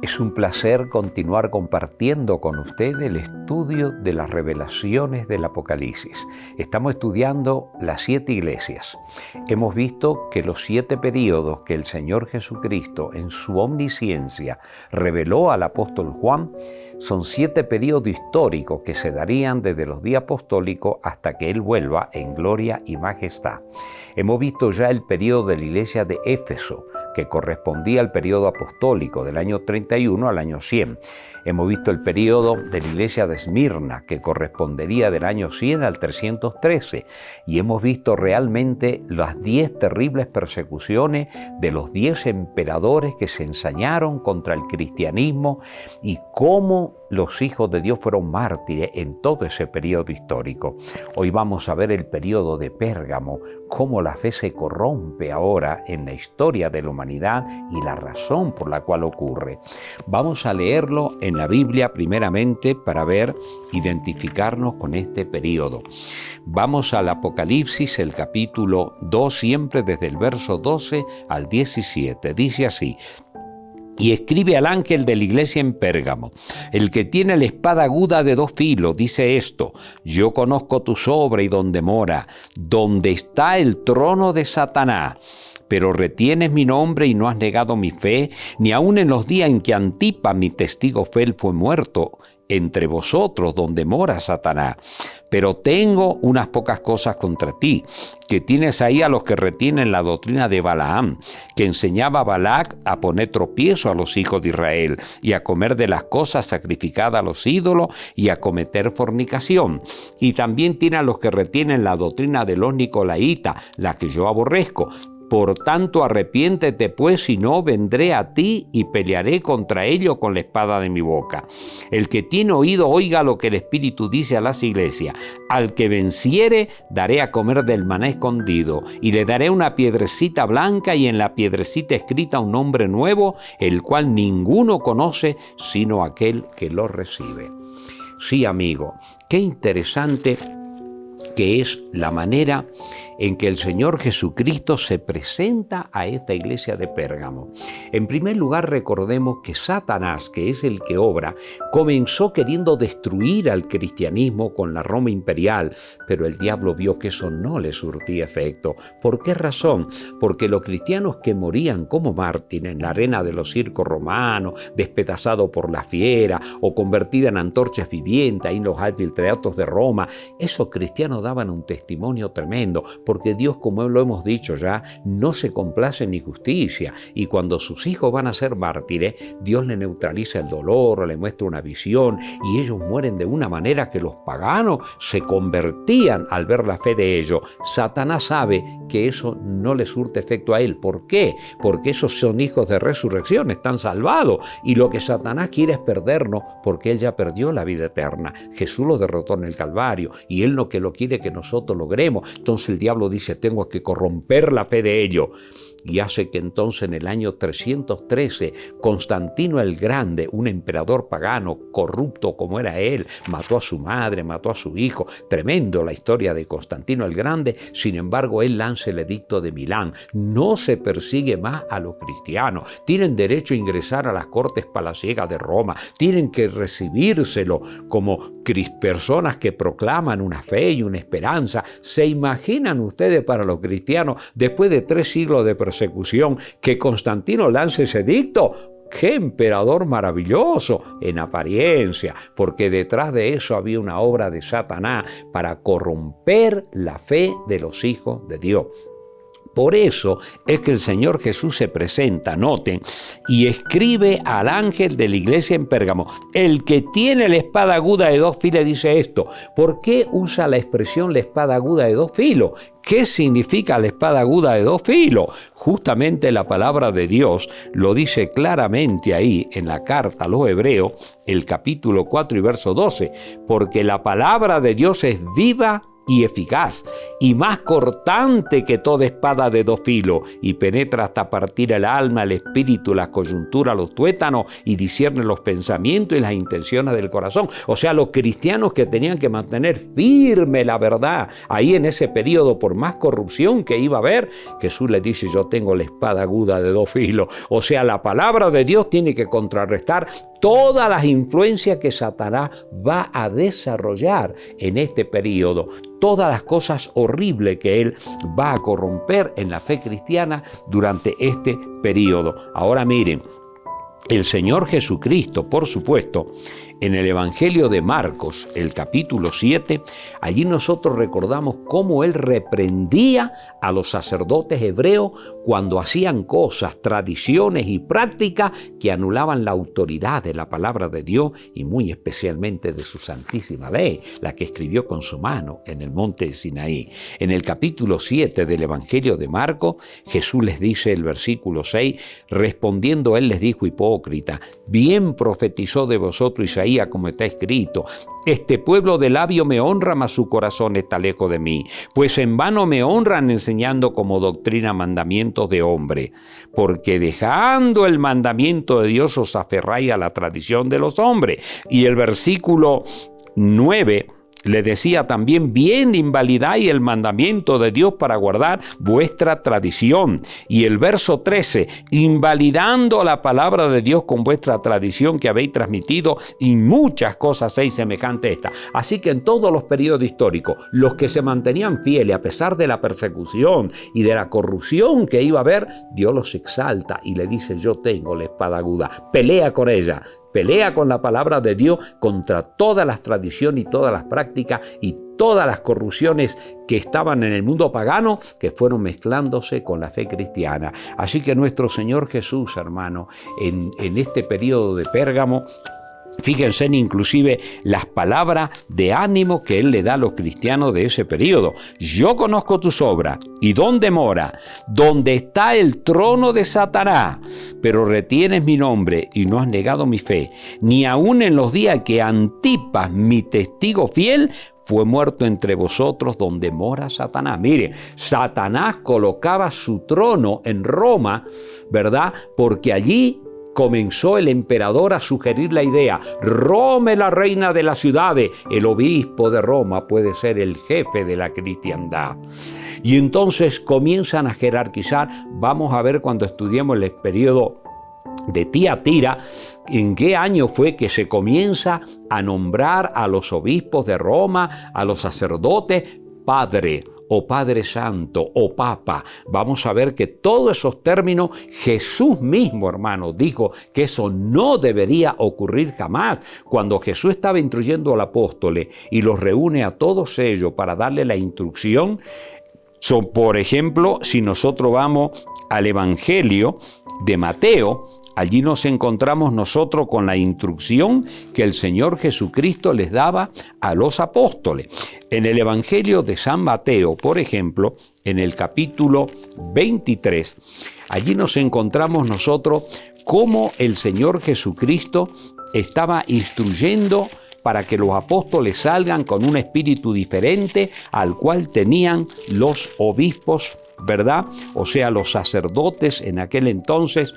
Es un placer continuar compartiendo con usted el estudio de las revelaciones del Apocalipsis. Estamos estudiando las 7 iglesias. Hemos visto que los 7 periodos que el Señor Jesucristo en su omnisciencia reveló al apóstol Juan son 7 periodos históricos que se darían desde los días apostólicos hasta que Él vuelva en gloria y majestad. Hemos visto ya el periodo de la iglesia de Éfeso, que correspondía al periodo apostólico del año 31 al año 100. Hemos visto el periodo de la iglesia de Esmirna, que correspondería del año 100 al 313. Y hemos visto realmente las 10 terribles persecuciones de los 10 emperadores que se ensañaron contra el cristianismo y cómo los hijos de Dios fueron mártires en todo ese periodo histórico. Hoy vamos a ver el periodo de Pérgamo, cómo la fe se corrompe ahora en la historia de la humanidad y la razón por la cual ocurre. Vamos a leerlo en la Biblia primeramente para identificarnos con este periodo. Vamos al Apocalipsis, el capítulo 2, siempre desde el verso 12 al 17. Dice así: y escribe al ángel de la iglesia en Pérgamo, el que tiene la espada aguda de 2 filos, dice esto: yo conozco tu obra y donde mora, donde está el trono de Satanás. Pero retienes mi nombre y no has negado mi fe, ni aun en los días en que Antipas, mi testigo fiel, fue muerto entre vosotros, donde mora Satanás. Pero tengo unas pocas cosas contra ti, que tienes ahí a los que retienen la doctrina de Balaam, que enseñaba a Balac a poner tropiezo a los hijos de Israel, y a comer de las cosas sacrificadas a los ídolos, y a cometer fornicación. Y también tiene a los que retienen la doctrina de los nicolaitas, la que yo aborrezco. Por tanto, arrepiéntete pues, si no, vendré a ti y pelearé contra ellos con la espada de mi boca. El que tiene oído, oiga lo que el Espíritu dice a las iglesias. Al que venciere, daré a comer del maná escondido, y le daré una piedrecita blanca, y en la piedrecita escrita un nombre nuevo, el cual ninguno conoce, sino aquel que lo recibe. Sí, amigo, qué interesante que es la manera en que el Señor Jesucristo se presenta a esta iglesia de Pérgamo. En primer lugar, recordemos que Satanás, que es el que obra, comenzó queriendo destruir al cristianismo con la Roma imperial, pero el diablo vio que eso no le surtía efecto. ¿Por qué razón? Porque los cristianos que morían como mártires en la arena de los circos romanos, despedazados por la fiera o convertidos en antorchas vivientes ahí en los anfiteatros de Roma, esos cristianos daban un testimonio tremendo, porque Dios, como lo hemos dicho ya, no se complace en injusticia, y cuando sus hijos van a ser mártires, Dios le neutraliza el dolor o le muestra una visión, y ellos mueren de una manera que los paganos se convertían al ver la fe de ellos. Satanás sabe que eso no le surte efecto a él. ¿Por qué? Porque esos son hijos de resurrección, están salvados, y lo que Satanás quiere es perdernos, porque él ya perdió la vida eterna. Jesús lo derrotó en el Calvario, y él no que lo quiere que nosotros logremos. Entonces el diablo dice: tengo que corromper la fe de ellos. Y hace que entonces en el año 313 Constantino el Grande, un emperador pagano corrupto como era él, mató a su madre, mató a su hijo. Tremendo la historia de Constantino el Grande. Sin embargo, él lanza el edicto de Milán: no se persigue más a los cristianos, tienen derecho a ingresar a las cortes palaciegas de Roma, tienen que recibírselo como personas que proclaman una fe y una esperanza. ¿Se imaginan ustedes para los cristianos, después de 3 siglos de persecución, que Constantino lance ese edicto? ¡Qué emperador maravilloso en apariencia! Porque detrás de eso había una obra de Satanás para corromper la fe de los hijos de Dios. Por eso es que el Señor Jesús se presenta, noten, y escribe al ángel de la iglesia en Pérgamo. El que tiene la espada aguda de 2 filos dice esto. ¿Por qué usa la expresión la espada aguda de 2 filos? ¿Qué significa la espada aguda de 2 filos? Justamente la palabra de Dios lo dice claramente ahí en la carta a los Hebreos, el capítulo 4 y verso 12. Porque la palabra de Dios es viva y eficaz, y más cortante que toda espada de dos filos, y penetra hasta partir el alma, el espíritu, la coyuntura, los tuétanos, y discierne los pensamientos y las intenciones del corazón. O sea, los cristianos que tenían que mantener firme la verdad, ahí en ese periodo, por más corrupción que iba a haber, Jesús les dice: yo tengo la espada aguda de dos filos. O sea, la palabra de Dios tiene que contrarrestar todas las influencias que Satanás va a desarrollar en este periodo, todas las cosas horribles que él va a corromper en la fe cristiana durante este periodo. Ahora miren, el Señor Jesucristo, por supuesto, en el Evangelio de Marcos, el capítulo 7, allí nosotros recordamos cómo Él reprendía a los sacerdotes hebreos cuando hacían cosas, tradiciones y prácticas que anulaban la autoridad de la palabra de Dios y muy especialmente de su santísima ley, la que escribió con su mano en el monte de Sinaí. En el capítulo 7 del Evangelio de Marcos, Jesús les dice, el versículo 6, respondiendo Él les dijo: hipócrita, bien profetizó de vosotros Isaías, como está escrito: este pueblo de labio me honra, mas su corazón está lejos de mí, pues en vano me honran enseñando como doctrina mandamientos de hombre, porque dejando el mandamiento de Dios os aferráis a la tradición de los hombres. Y el versículo 9 le decía también: bien invalidáis el mandamiento de Dios para guardar vuestra tradición. Y el verso 13, invalidando la palabra de Dios con vuestra tradición que habéis transmitido, y muchas cosas hacéis semejantes a esta. Así que en todos los periodos históricos, los que se mantenían fieles a pesar de la persecución y de la corrupción que iba a haber, Dios los exalta y le dice: yo tengo la espada aguda, pelea con ella. Pelea con la palabra de Dios contra todas las tradiciones y todas las prácticas y todas las corrupciones que estaban en el mundo pagano, que fueron mezclándose con la fe cristiana. Así que nuestro Señor Jesús, hermano, en este periodo de Pérgamo, fíjense en inclusive las palabras de ánimo que Él le da a los cristianos de ese periodo. Yo conozco tus obras y dónde mora, donde está el trono de Satanás, pero retienes mi nombre y no has negado mi fe, ni aun en los días que Antipas, mi testigo fiel, fue muerto entre vosotros donde mora Satanás. Mire, Satanás colocaba su trono en Roma, ¿verdad? Porque allí comenzó el emperador a sugerir la idea: Roma es la reina de las ciudades, el obispo de Roma puede ser el jefe de la cristiandad. Y entonces comienzan a jerarquizar. Vamos a ver cuando estudiemos el periodo de Tiatira, en qué año fue que se comienza a nombrar a los obispos de Roma, a los sacerdotes, padre o Padre Santo o Papa. Vamos a ver que todos esos términos Jesús mismo, hermano, dijo que eso no debería ocurrir jamás. Cuando Jesús estaba instruyendo al apóstol y los reúne a todos ellos para darle la instrucción, por ejemplo, si nosotros vamos al Evangelio de Mateo, allí nos encontramos nosotros con la instrucción que el Señor Jesucristo les daba a los apóstoles. En el Evangelio de San Mateo, por ejemplo, en el capítulo 23, allí nos encontramos nosotros cómo el Señor Jesucristo estaba instruyendo para que los apóstoles salgan con un espíritu diferente al cual tenían los obispos, ¿verdad? O sea, los sacerdotes en aquel entonces.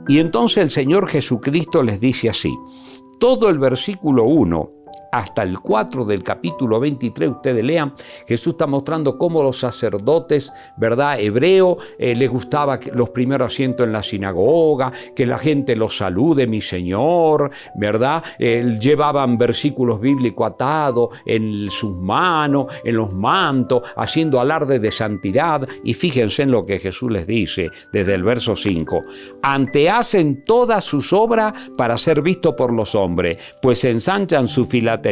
Y entonces el Señor Jesucristo les dice así, todo el versículo 1 hasta el 4 del capítulo 23, ustedes lean, Jesús está mostrando cómo los sacerdotes, ¿verdad?, hebreos, les gustaba los primeros asientos en la sinagoga, que la gente los salude, mi Señor, ¿verdad? Llevaban versículos bíblicos atados en sus manos, en los mantos, haciendo alarde de santidad. Y fíjense en lo que Jesús les dice desde el verso 5. Antehacen todas sus obras para ser vistos por los hombres, pues ensanchan su filatería,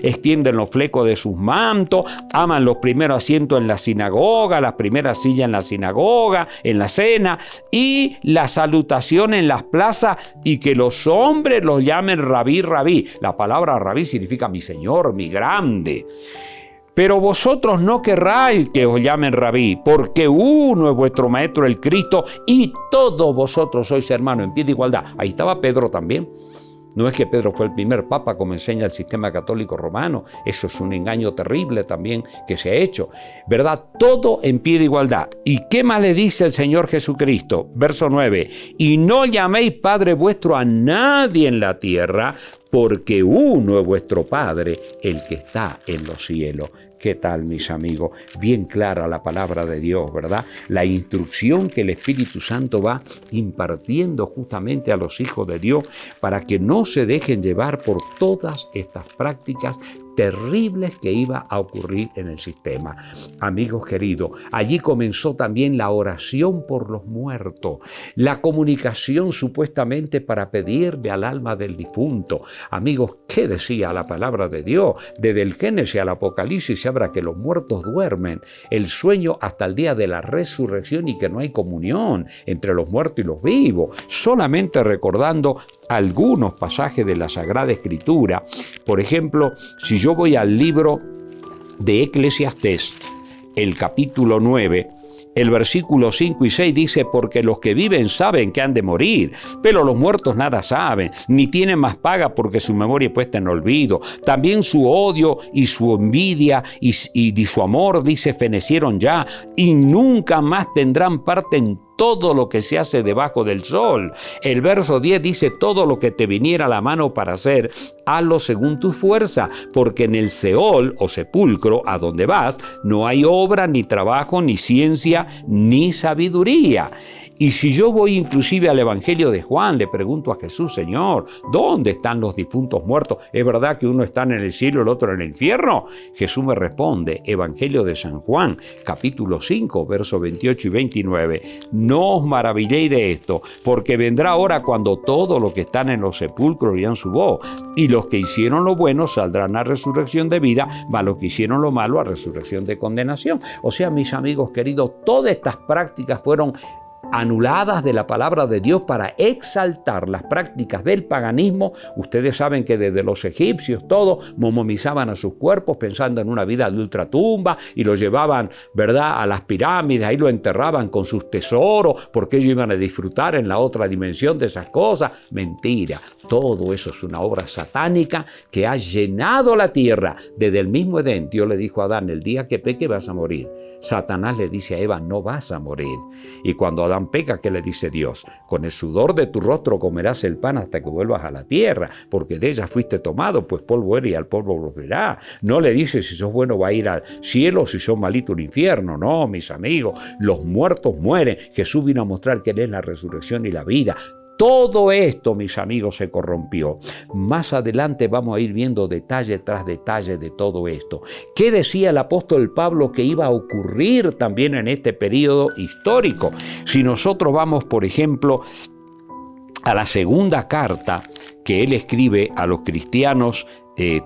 extienden los flecos de sus mantos, aman los primeros asientos en la sinagoga, las primeras sillas en la sinagoga, en la cena, y la salutación en las plazas, y que los hombres los llamen rabí, rabí. La palabra rabí significa mi Señor, mi grande. Pero vosotros no querráis que os llamen rabí, porque uno es vuestro maestro, el Cristo, y todos vosotros sois hermanos en pie de igualdad. Ahí estaba Pedro también. No es que Pedro fue el primer papa, como enseña el sistema católico romano. Eso es un engaño terrible también que se ha hecho, ¿verdad? Todo en pie de igualdad. ¿Y qué más le dice el Señor Jesucristo? Verso 9. Y no llaméis Padre vuestro a nadie en la tierra, porque uno es vuestro Padre, el que está en los cielos. ¿Qué tal, mis amigos? Bien clara la palabra de Dios, ¿verdad? La instrucción que el Espíritu Santo va impartiendo justamente a los hijos de Dios para que no se dejen llevar por todas estas prácticas terribles que iba a ocurrir en el sistema. Amigos queridos, allí comenzó también la oración por los muertos, la comunicación supuestamente para pedirle al alma del difunto. Amigos, ¿qué decía la palabra de Dios? Desde el Génesis al Apocalipsis se habla que los muertos duermen, el sueño hasta el día de la resurrección y que no hay comunión entre los muertos y los vivos. Solamente recordando algunos pasajes de la Sagrada Escritura. Por ejemplo, si yo voy al libro de Eclesiastés, el capítulo 9, el versículo 5 y 6 dice: porque los que viven saben que han de morir, pero los muertos nada saben, ni tienen más paga porque su memoria es puesta en olvido. También su odio y su envidia y su amor, dice, fenecieron ya, y nunca más tendrán parte en todo lo que se hace debajo del sol. El verso 10 dice: todo lo que te viniera a la mano para hacer, hazlo según tu fuerza, porque en el Seol o sepulcro a donde vas no hay obra, ni trabajo, ni ciencia, ni sabiduría. Y si yo voy inclusive al Evangelio de Juan, le pregunto a Jesús: Señor, ¿dónde están los difuntos muertos? ¿Es verdad que uno está en el cielo y el otro en el infierno? Jesús me responde, Evangelio de San Juan, capítulo 5, versos 28 y 29. No os maravilléis de esto, porque vendrá hora cuando todos los que están en los sepulcros oirán su voz, y los que hicieron lo bueno saldrán a resurrección de vida, mas los que hicieron lo malo a resurrección de condenación. O sea, mis amigos queridos, todas estas prácticas fueron anuladas de la palabra de Dios para exaltar las prácticas del paganismo. Ustedes saben que desde los egipcios todos momizaban a sus cuerpos pensando en una vida de ultratumba y lo llevaban, ¿verdad?, a las pirámides, ahí lo enterraban con sus tesoros porque ellos iban a disfrutar en la otra dimensión de esas cosas. Mentira, todo eso es una obra satánica que ha llenado la tierra. Desde el mismo Edén, Dios le dijo a Adán: el día que peque vas a morir. Satanás le dice a Eva: no vas a morir. Y cuando Adán peca, ¿qué le dice Dios? Con el sudor de tu rostro comerás el pan hasta que vuelvas a la tierra, porque de ella fuiste tomado, pues polvo eres y al polvo volverá. No le dice si sos bueno va a ir al cielo, si sos malito al infierno. No, mis amigos, los muertos mueren. Jesús vino a mostrar que Él es la resurrección y la vida. Todo esto, mis amigos, se corrompió. Más adelante vamos a ir viendo detalle tras detalle de todo esto. ¿Qué decía el apóstol Pablo que iba a ocurrir también en este periodo histórico? Si nosotros vamos, por ejemplo, a la segunda carta que él escribe a los cristianos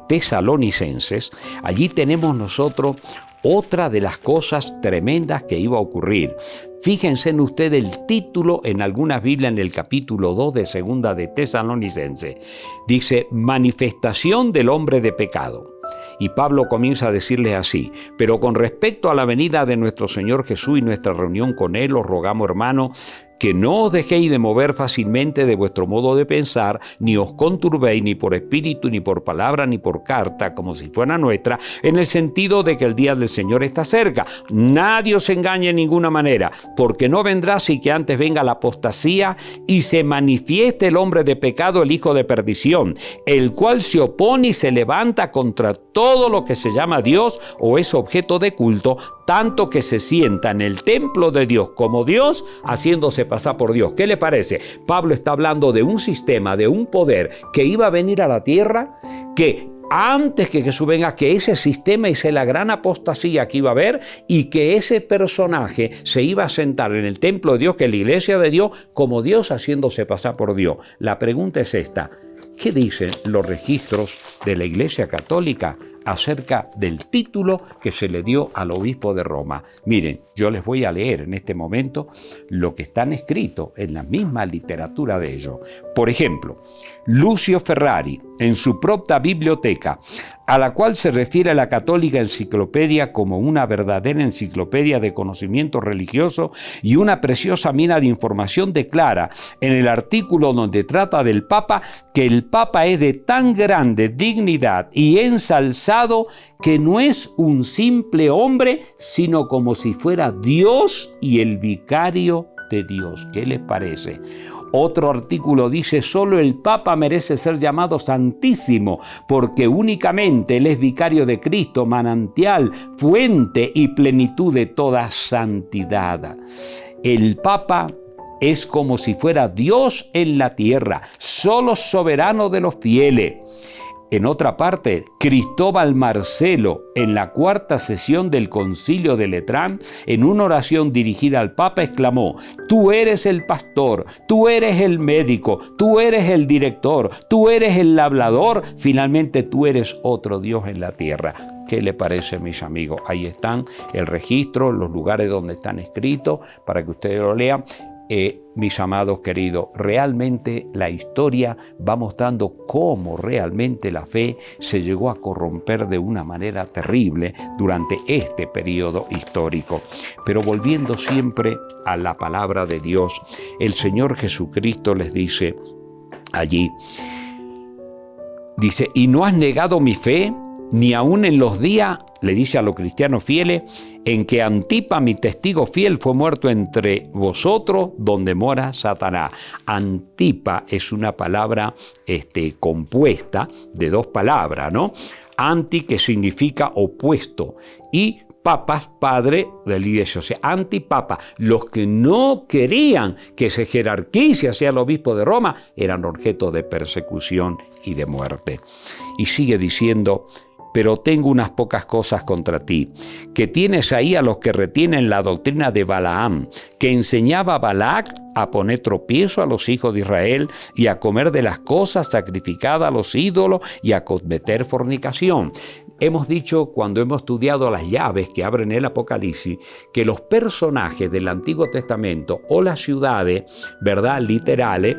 tesalonicenses, allí tenemos nosotros otra de las cosas tremendas que iba a ocurrir. Fíjense en ustedes el título en algunas Biblias en el capítulo 2 de segunda de Tesalonicense. Dice: manifestación del hombre de pecado. Y Pablo comienza a decirles así: pero con respecto a la venida de nuestro Señor Jesús y nuestra reunión con Él, os rogamos, hermanos, que no os dejéis de mover fácilmente de vuestro modo de pensar, ni os conturbéis ni por espíritu, ni por palabra, ni por carta, como si fuera nuestra, en el sentido de que el día del Señor está cerca. Nadie os engañe en ninguna manera, porque no vendrá sin que antes venga la apostasía y se manifieste el hombre de pecado, el hijo de perdición, el cual se opone y se levanta contra todo lo que se llama Dios o es objeto de culto, tanto que se sienta en el templo de Dios como Dios, haciéndose pasar por Dios. ¿Qué le parece? Pablo está hablando de un sistema, de un poder que iba a venir a la tierra, que antes que Jesús venga, que ese sistema y la gran apostasía que iba a haber, y que ese personaje se iba a sentar en el templo de Dios, que es la iglesia de Dios, como Dios, haciéndose pasar por Dios. La pregunta es esta: ¿qué dicen los registros de la Iglesia Católica acerca del título que se le dio al obispo de Roma? Miren, yo les voy a leer en este momento lo que están escrito en la misma literatura de ellos. Por ejemplo, Lucio Ferrari, en su propia biblioteca, a la cual se refiere la Católica Enciclopedia como una verdadera enciclopedia de conocimiento religioso y una preciosa mina de información, declara en el artículo donde trata del Papa que el Papa es de tan grande dignidad y ensalzado que no es un simple hombre, sino como si fuera Dios y el vicario de Dios. ¿Qué les parece? Otro artículo dice: solo el Papa merece ser llamado Santísimo, porque únicamente Él es vicario de Cristo, manantial, fuente y plenitud de toda santidad. El Papa es como si fuera Dios en la tierra, solo soberano de los fieles. En otra parte, Cristóbal Marcelo, en la cuarta sesión del Concilio de Letrán, en una oración dirigida al Papa, exclamó: tú eres el pastor, tú eres el médico, tú eres el director, tú eres el hablador, finalmente tú eres otro Dios en la tierra. ¿Qué le parece, mis amigos? Ahí están el registro, los lugares donde están escritos, para que ustedes lo lean. Mis amados queridos, realmente la historia va mostrando cómo realmente la fe se llegó a corromper de una manera terrible durante este periodo histórico. Pero volviendo siempre a la palabra de Dios, el Señor Jesucristo les dice allí, dice: y no has negado mi fe, ni aun en los días, le dice a los cristianos fieles, en que Antipa, mi testigo fiel, fue muerto entre vosotros, donde mora Satanás. Antipa es una palabra compuesta de dos palabras, ¿no? Anti, que significa opuesto, y papas, padre de la iglesia, o sea, antipapa. Los que no querían que se jerarquice hacia el obispo de Roma eran objeto de persecución y de muerte. Y sigue diciendo: pero tengo unas pocas cosas contra ti, que tienes ahí a los que retienen la doctrina de Balaam, que enseñaba a Balac a poner tropiezo a los hijos de Israel y a comer de las cosas sacrificadas a los ídolos y a cometer fornicación. Hemos dicho, cuando hemos estudiado las llaves que abren el Apocalipsis, que los personajes del Antiguo Testamento o las ciudades, ¿verdad?, literales,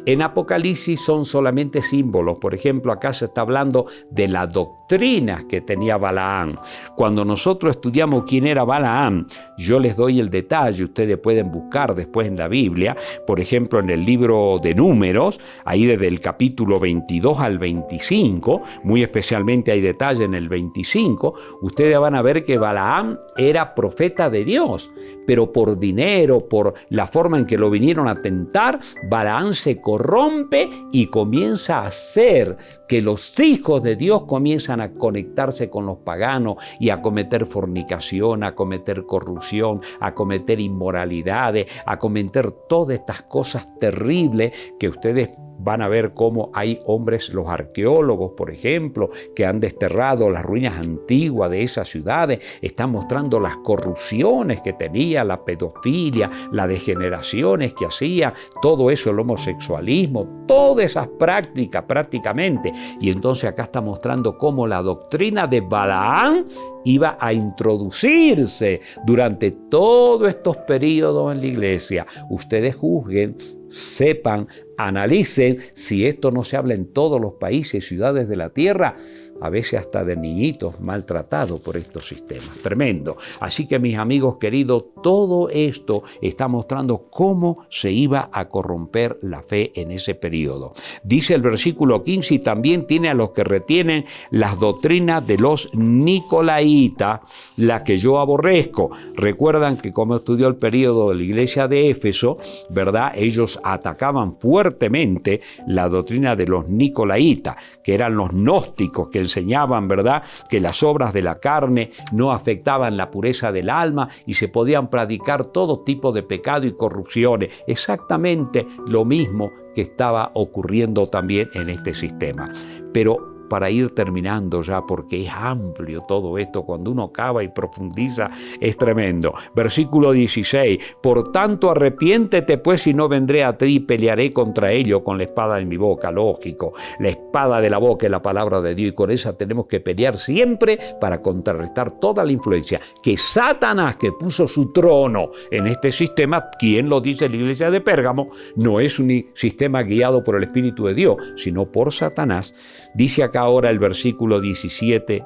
en Apocalipsis son solamente símbolos. Por ejemplo, acá se está hablando de las doctrinas que tenía Balaam. Cuando nosotros estudiamos quién era Balaam, yo les doy el detalle, ustedes pueden buscar después en la Biblia, por ejemplo en el libro de Números, ahí desde el capítulo 22 al 25, muy especialmente hay detalle en el 25, ustedes van a ver que Balaam era profeta de Dios, pero por dinero, por la forma en que lo vinieron a tentar, Balaam se corrompe y comienza a hacer que los hijos de Dios comienzan a conectarse con los paganos y a cometer fornicación, a cometer corrupción, a cometer inmoralidades, a cometer todas estas cosas terribles que ustedes van a ver cómo hay hombres, los arqueólogos, por ejemplo, que han desterrado las ruinas antiguas de esas ciudades, están mostrando las corrupciones que tenía, la pedofilia, las degeneraciones que hacía, todo eso, el homosexualismo, todas esas prácticas prácticamente. Y entonces acá está mostrando cómo la doctrina de Balaam iba a introducirse durante todos estos periodos en la iglesia. Ustedes juzguen, sepan, analicen si esto no se habla en todos los países y ciudades de la tierra, a veces hasta de niñitos maltratados por estos sistemas. Tremendo. Así que, mis amigos queridos, todo esto está mostrando cómo se iba a corromper la fe en ese periodo. Dice el versículo 15, y también tiene a los que retienen las doctrinas de los nicolaitas, las que yo aborrezco. Recuerdan que como estudió el periodo de la iglesia de Éfeso, ¿verdad?, ellos atacaban fuertemente la doctrina de los nicolaitas, que eran los gnósticos, que enseñaban, ¿verdad?, que las obras de la carne no afectaban la pureza del alma y se podían practicar todo tipo de pecado y corrupciones. Exactamente lo mismo que estaba ocurriendo también en este sistema. Pero para ir terminando ya, porque es amplio todo esto, cuando uno acaba y profundiza es tremendo. Versículo 16, por tanto arrepiéntete pues y no vendré a ti y pelearé contra ellos con la espada de mi boca. Lógico, la espada de la boca es la palabra de Dios y con esa tenemos que pelear siempre para contrarrestar toda la influencia que Satanás, que puso su trono en este sistema, quien lo dice la iglesia de Pérgamo, no es un sistema guiado por el Espíritu de Dios, sino por Satanás. Dice acá ahora el versículo 17,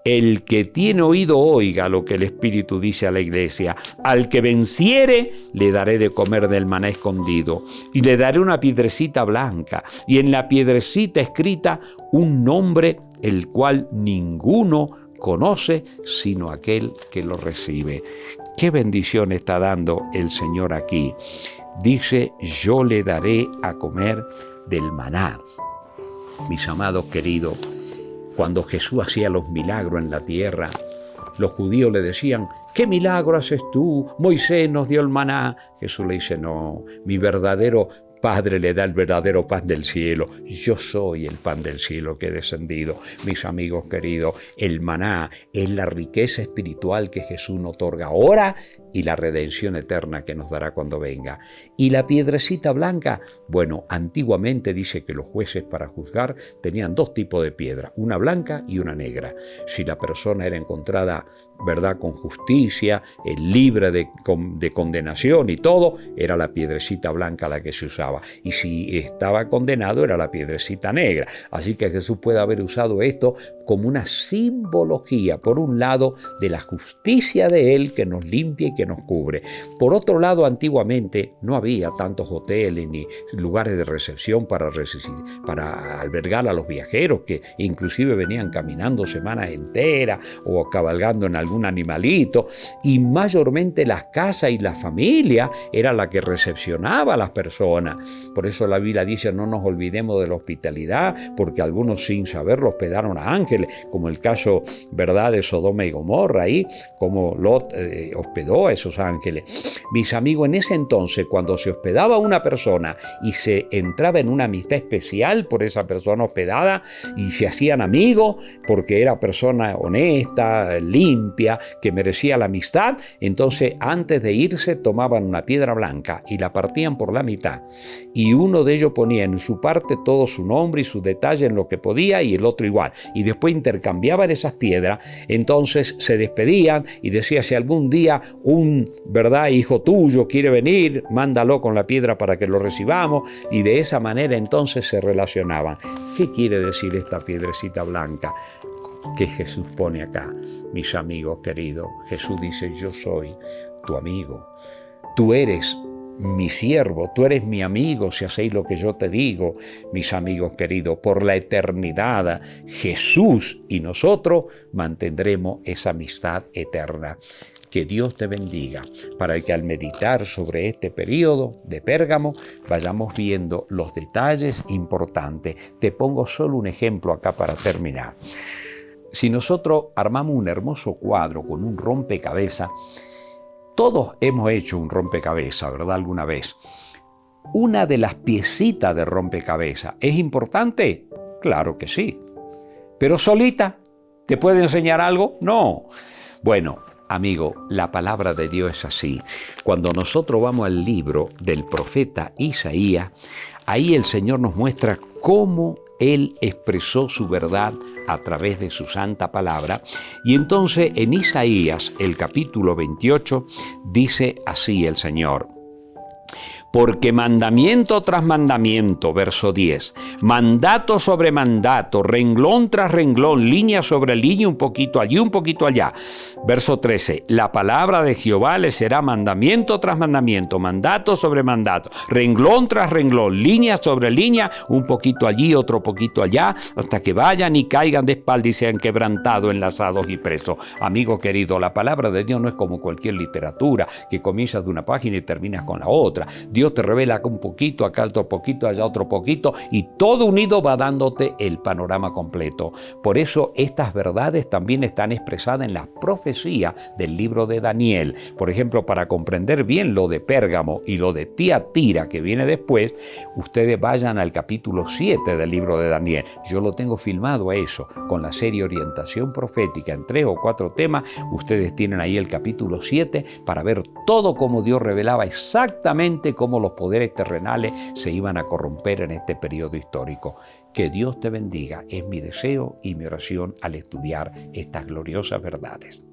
el que tiene oído oiga lo que el Espíritu dice a la iglesia. Al que venciere, le daré de comer del maná escondido, y le daré una piedrecita blanca, y en la piedrecita escrita un nombre, el cual ninguno conoce, sino aquel que lo recibe. ¿Qué bendición está dando el Señor aquí? Dice, yo le daré a comer del maná. Mis amados queridos, cuando Jesús hacía los milagros en la tierra, los judíos le decían, ¿qué milagro haces tú? Moisés nos dio el maná. Jesús le dice, no, mi verdadero Padre le da el verdadero pan del cielo. Yo soy el pan del cielo que he descendido. Mis amigos queridos, el maná es la riqueza espiritual que Jesús nos otorga ahora y la redención eterna que nos dará cuando venga. Y la piedrecita blanca, bueno, antiguamente dice que los jueces para juzgar tenían dos tipos de piedra, una blanca y una negra. Si la persona era encontrada, ¿verdad?, con justicia, libre de condenación y todo, era la piedrecita blanca la que se usaba. Y si estaba condenado, era la piedrecita negra. Así que Jesús puede haber usado esto como una simbología, por un lado, de la justicia de Él que nos limpia y que nos cubre. Por otro lado, antiguamente no había tantos hoteles ni lugares de recepción para albergar a los viajeros, que inclusive venían caminando semanas enteras o cabalgando en algún animalito, y mayormente las casas y la familia era la que recepcionaba a las personas. Por eso la Biblia dice, no nos olvidemos de la hospitalidad, porque algunos sin saberlo hospedaron a ángeles, como el caso, ¿verdad?, de Sodoma y Gomorra, ahí como Lot hospedó a esos ángeles. Mis amigos, en ese entonces, cuando se hospedaba una persona y se entraba en una amistad especial por esa persona hospedada y se hacían amigos porque era persona honesta, limpia, que merecía la amistad, entonces antes de irse tomaban una piedra blanca y la partían por la mitad, y uno de ellos ponía en su parte todo su nombre y su detalle en lo que podía, y el otro igual, y después intercambiaban esas piedras. Entonces se despedían y decía, si algún día un, ¿verdad?, hijo tuyo quiere venir, mándalo con la piedra para que lo recibamos, y de esa manera entonces se relacionaban. ¿Qué quiere decir esta piedrecita blanca que Jesús pone acá? Mis amigos queridos, Jesús dice, yo soy tu amigo, tú eres mi siervo, tú eres mi amigo si hacéis lo que yo te digo. Mis amigos queridos, por la eternidad, Jesús y nosotros mantendremos esa amistad eterna. Que Dios te bendiga, para que al meditar sobre este periodo de Pérgamo vayamos viendo los detalles importantes. Te pongo solo un ejemplo acá para terminar. Si nosotros armamos un hermoso cuadro con un rompecabezas, todos hemos hecho un rompecabezas, ¿verdad?, alguna vez. Una de las piecitas de rompecabezas, ¿es importante? Claro que sí. ¿Pero solita? ¿Te puede enseñar algo? No. Bueno, amigo, la palabra de Dios es así. Cuando nosotros vamos al libro del profeta Isaías, ahí el Señor nos muestra cómo Él expresó su verdad a través de su santa palabra. Y entonces en Isaías, el capítulo 28, dice así el Señor: porque mandamiento tras mandamiento, verso 10, mandato sobre mandato, renglón tras renglón, línea sobre línea, un poquito allí, un poquito allá. Verso 13, la palabra de Jehová le será mandamiento tras mandamiento, mandato sobre mandato, renglón tras renglón, línea sobre línea, un poquito allí, otro poquito allá, hasta que vayan y caigan de espalda y sean quebrantados, enlazados y presos. Amigo querido, la palabra de Dios no es como cualquier literatura, que comienzas de una página y terminas con la otra. Dios Dios te revela acá un poquito, acá otro poquito, allá otro poquito, y todo unido va dándote el panorama completo. Por eso estas verdades también están expresadas en la profecía del libro de Daniel. Por ejemplo, para comprender bien lo de Pérgamo y lo de Tiatira que viene después, ustedes vayan al capítulo 7 del libro de Daniel. Yo lo tengo filmado a eso, con la serie Orientación Profética en 3 o 4 temas. Ustedes tienen ahí el capítulo 7 para ver todo cómo Dios revelaba exactamente cómo los poderes terrenales se iban a corromper en este periodo histórico. Que Dios te bendiga, es mi deseo y mi oración al estudiar estas gloriosas verdades.